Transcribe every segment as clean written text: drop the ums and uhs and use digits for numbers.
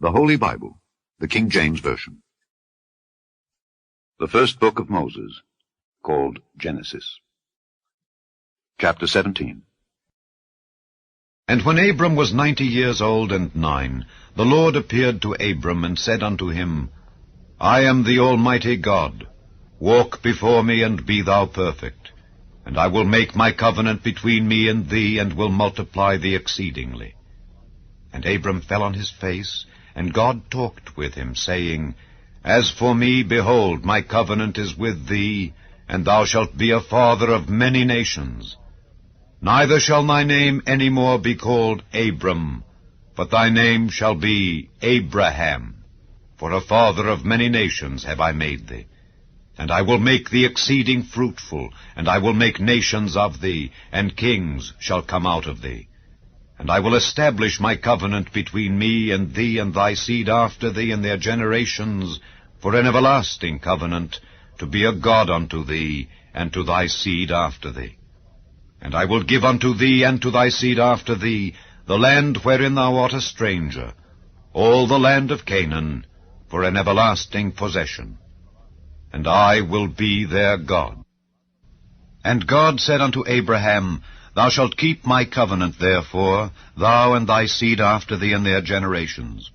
The Holy Bible, the King James Version. The first book of Moses, called Genesis. Chapter 17. And when Abram was 90 years old and 9, the Lord appeared to Abram and said unto him, I am the Almighty God. Walk before me, and be thou perfect. And I will make my covenant between me and thee, and will multiply thee exceedingly. And Abram fell on his face, and God talked with him, saying, As for me, behold, my covenant is with thee, and thou shalt be a father of many nations. Neither shall thy name any more be called Abram, but thy name shall be Abraham, for a father of many nations have I made thee. And I will make thee exceeding fruitful, and I will make nations of thee, and kings shall come out of thee. And I will establish my covenant between me and thee and thy seed after thee in their generations, for an everlasting covenant, to be a God unto thee, and to thy seed after thee. And I will give unto thee and to thy seed after thee the land wherein thou art a stranger, all the land of Canaan, for an everlasting possession. And I will be their God. And God said unto Abraham, Thou shalt keep my covenant, therefore, thou and thy seed after thee in their generations.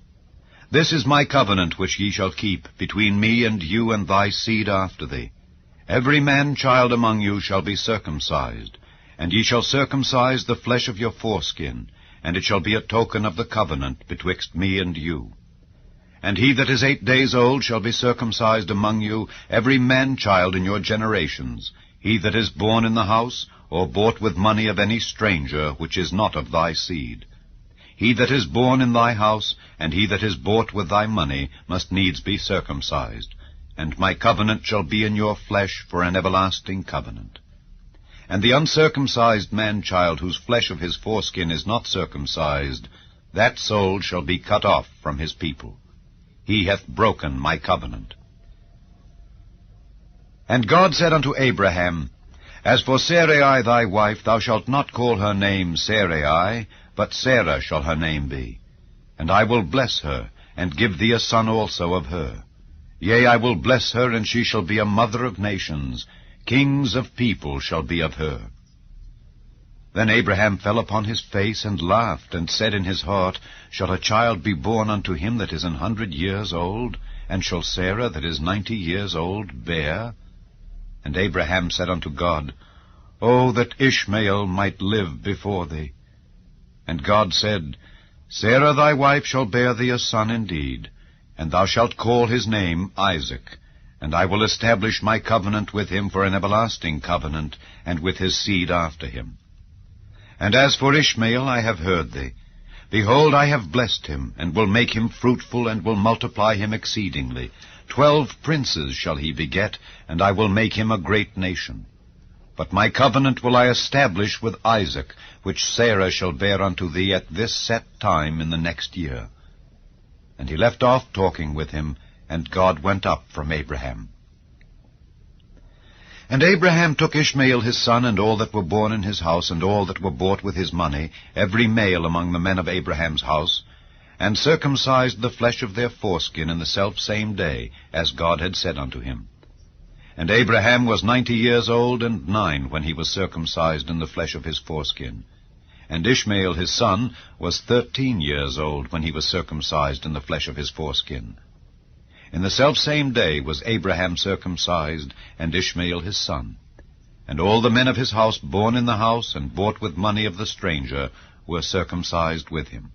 This is my covenant which ye shall keep between me and you and thy seed after thee. Every man-child among you shall be circumcised, and ye shall circumcise the flesh of your foreskin, and it shall be a token of the covenant betwixt me and you. And he that is 8 days old shall be circumcised among you, every man-child in your generations, he that is born in the house, or bought with money of any stranger, which is not of thy seed. He that is born in thy house, and he that is bought with thy money, must needs be circumcised. And my covenant shall be in your flesh for an everlasting covenant. And the uncircumcised man-child, whose flesh of his foreskin is not circumcised, that soul shall be cut off from his people. He hath broken my covenant. And God said unto Abraham, As for Sarai thy wife, thou shalt not call her name Sarai, but Sarah shall her name be. And I will bless her, and give thee a son also of her. Yea, I will bless her, and she shall be a mother of nations. Kings of people shall be of her. Then Abraham fell upon his face, and laughed, and said in his heart, Shall a child be born unto him that is 100 years old? And shall Sarah that is 90 years old bear? And Abraham said unto God, O that Ishmael might live before thee. And God said, Sarah thy wife shall bear thee a son indeed, and thou shalt call his name Isaac. And I will establish my covenant with him for an everlasting covenant, and with his seed after him. And as for Ishmael, I have heard thee. Behold, I have blessed him, and will make him fruitful, and will multiply him exceedingly. 12 princes shall he beget, and I will make him a great nation. But my covenant will I establish with Isaac, which Sarah shall bear unto thee at this set time in the next year. And he left off talking with him, and God went up from Abraham. And Abraham took Ishmael his son, and all that were born in his house, and all that were bought with his money, every male among the men of Abraham's house, and circumcised the flesh of their foreskin in the selfsame day, as God had said unto him. And Abraham was 90 years old and 9 when he was circumcised in the flesh of his foreskin. And Ishmael his son was 13 years old when he was circumcised in the flesh of his foreskin. In the selfsame day was Abraham circumcised, and Ishmael his son. And all the men of his house born in the house, and bought with money of the stranger, were circumcised with him.